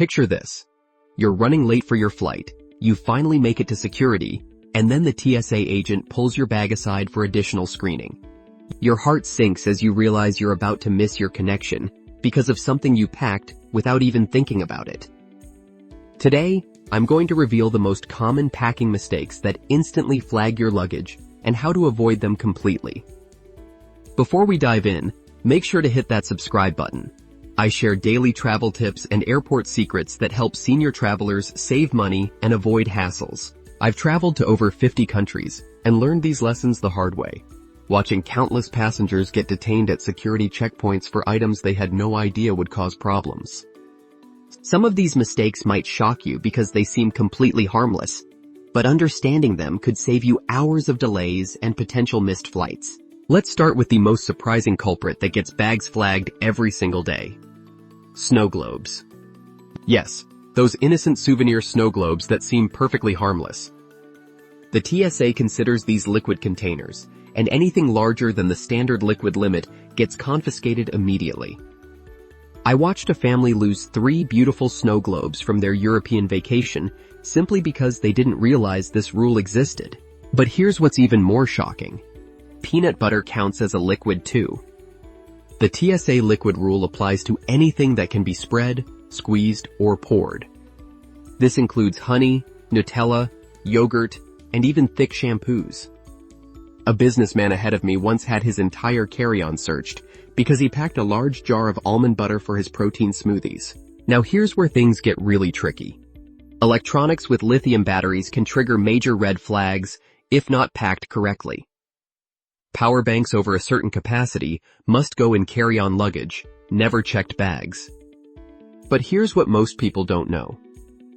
Picture this. You're running late for your flight, you finally make it to security, and then the TSA agent pulls your bag aside for additional screening. Your heart sinks as you realize you're about to miss your connection because of something you packed without even thinking about it. Today, I'm going to reveal the most common packing mistakes that instantly flag your luggage and how to avoid them completely. Before we dive in, make sure to hit that subscribe button. I share daily travel tips and airport secrets that help senior travelers save money and avoid hassles. I've traveled to over 50 countries and learned these lessons the hard way, watching countless passengers get detained at security checkpoints for items they had no idea would cause problems. Some of these mistakes might shock you because they seem completely harmless, but understanding them could save you hours of delays and potential missed flights. Let's start with the most surprising culprit that gets bags flagged every single day. Snow globes. Yes, those innocent souvenir snow globes that seem perfectly harmless. The TSA considers these liquid containers, and anything larger than the standard liquid limit gets confiscated immediately. I watched a family lose 3 beautiful snow globes from their European vacation simply because they didn't realize this rule existed. But here's what's even more shocking. Peanut butter counts as a liquid too. The TSA liquid rule applies to anything that can be spread, squeezed, or poured. This includes honey, Nutella, yogurt, and even thick shampoos. A businessman ahead of me once had his entire carry-on searched because he packed a large jar of almond butter for his protein smoothies. Now here's where things get really tricky. Electronics with lithium batteries can trigger major red flags if not packed correctly. Power banks over a certain capacity must go in carry-on luggage, never checked bags. But here's what most people don't know.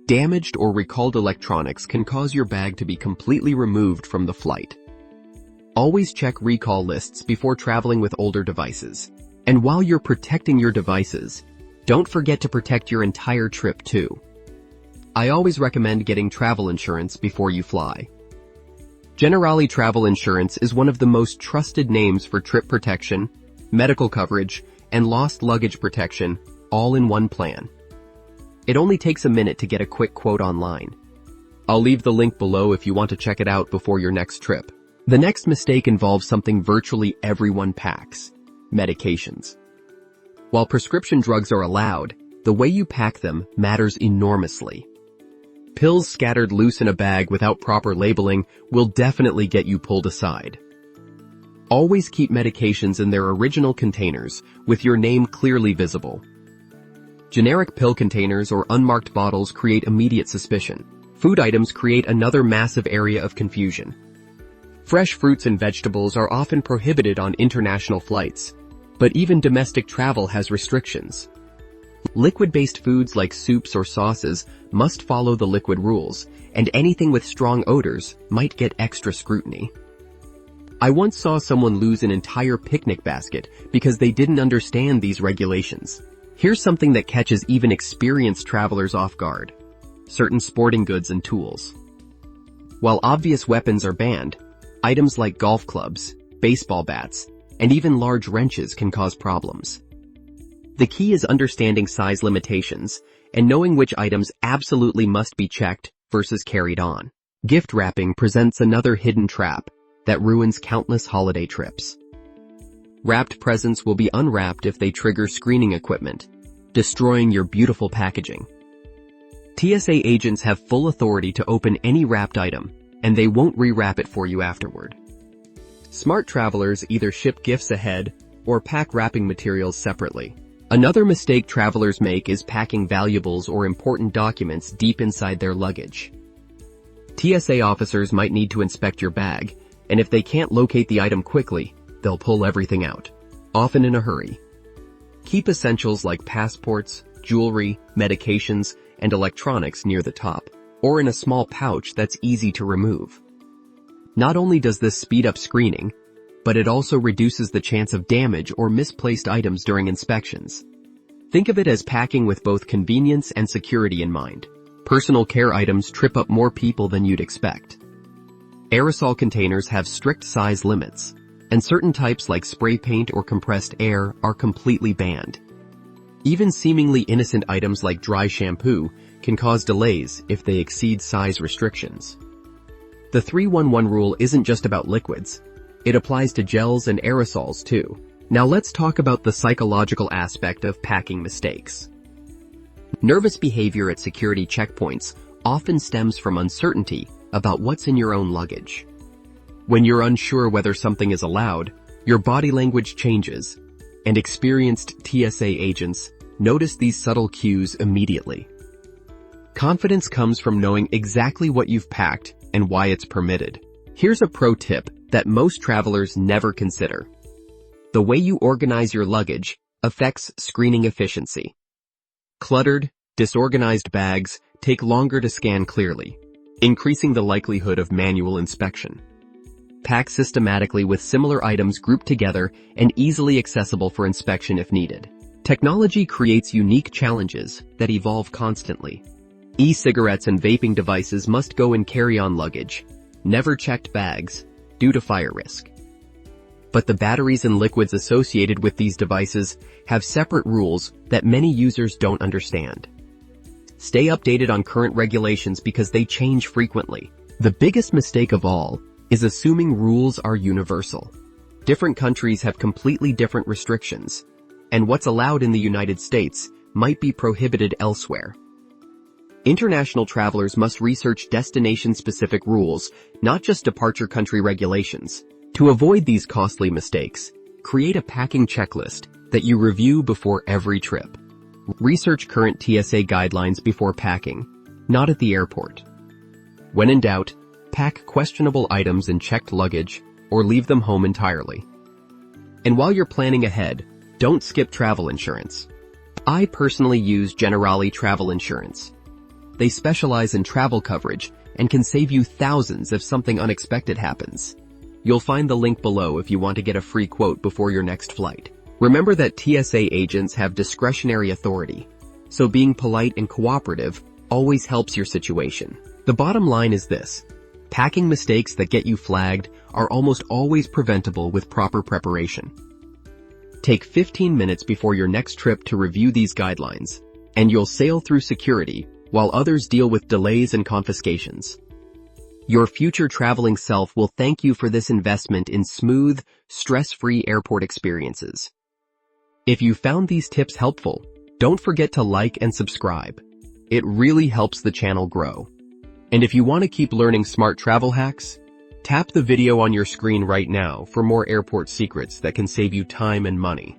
Damaged or recalled electronics can cause your bag to be completely removed from the flight. Always check recall lists before traveling with older devices. And while you're protecting your devices, don't forget to protect your entire trip too. I always recommend getting travel insurance before you fly. Generali Travel Insurance is one of the most trusted names for trip protection, medical coverage, and lost luggage protection, all in one plan. It only takes a minute to get a quick quote online. I'll leave the link below if you want to check it out before your next trip. The next mistake involves something virtually everyone packs: medications. While prescription drugs are allowed, the way you pack them matters enormously. Pills scattered loose in a bag without proper labeling will definitely get you pulled aside. Always keep medications in their original containers with your name clearly visible. Generic pill containers or unmarked bottles create immediate suspicion. Food items create another massive area of confusion. Fresh fruits and vegetables are often prohibited on international flights, but even domestic travel has restrictions. Liquid-based foods like soups or sauces must follow the liquid rules, and anything with strong odors might get extra scrutiny. I once saw someone lose an entire picnic basket because they didn't understand these regulations. Here's something that catches even experienced travelers off guard: certain sporting goods and tools. While obvious weapons are banned, items like golf clubs, baseball bats, and even large wrenches can cause problems. The key is understanding size limitations and knowing which items absolutely must be checked versus carried on. Gift wrapping presents another hidden trap that ruins countless holiday trips. Wrapped presents will be unwrapped if they trigger screening equipment, destroying your beautiful packaging. TSA agents have full authority to open any wrapped item, and they won't rewrap it for you afterward. Smart travelers either ship gifts ahead or pack wrapping materials separately. Another mistake travelers make is packing valuables or important documents deep inside their luggage. TSA officers might need to inspect your bag, and if they can't locate the item quickly, they'll pull everything out, often in a hurry. Keep essentials like passports, jewelry, medications, and electronics near the top, or in a small pouch that's easy to remove. Not only does this speed up screening, but it also reduces the chance of damage or misplaced items during inspections. Think of it as packing with both convenience and security in mind. Personal care items trip up more people than you'd expect. Aerosol containers have strict size limits, and certain types like spray paint or compressed air are completely banned. Even seemingly innocent items like dry shampoo can cause delays if they exceed size restrictions. The 311 rule isn't just about liquids. It applies to gels and aerosols too. Now let's talk about the psychological aspect of packing mistakes. Nervous behavior at security checkpoints often stems from uncertainty about what's in your own luggage. When you're unsure whether something is allowed, your body language changes, and experienced TSA agents notice these subtle cues immediately. Confidence comes from knowing exactly what you've packed and why it's permitted. Here's a pro tip that most travelers never consider. The way you organize your luggage affects screening efficiency. Cluttered, disorganized bags take longer to scan clearly, increasing the likelihood of manual inspection. Pack systematically with similar items grouped together and easily accessible for inspection if needed. Technology creates unique challenges that evolve constantly. E-cigarettes and vaping devices must go in carry-on luggage, never checked bags, due to fire risk. But the batteries and liquids associated with these devices have separate rules that many users don't understand. Stay updated on current regulations because they change frequently. The biggest mistake of all is assuming rules are universal. Different countries have completely different restrictions, and what's allowed in the United States might be prohibited elsewhere. International travelers must research destination-specific rules, not just departure country regulations. To avoid these costly mistakes, create a packing checklist that you review before every trip. Research current TSA guidelines before packing, not at the airport. When in doubt, pack questionable items in checked luggage or leave them home entirely. And while you're planning ahead, don't skip travel insurance. I personally use Generali Travel Insurance. They specialize in travel coverage and can save you thousands if something unexpected happens. You'll find the link below if you want to get a free quote before your next flight. Remember that TSA agents have discretionary authority, so being polite and cooperative always helps your situation. The bottom line is this: packing mistakes that get you flagged are almost always preventable with proper preparation. Take 15 minutes before your next trip to review these guidelines, and you'll sail through security while others deal with delays and confiscations. Your future traveling self will thank you for this investment in smooth, stress-free airport experiences. If you found these tips helpful, don't forget to like and subscribe. It really helps the channel grow. And if you want to keep learning smart travel hacks, tap the video on your screen right now for more airport secrets that can save you time and money.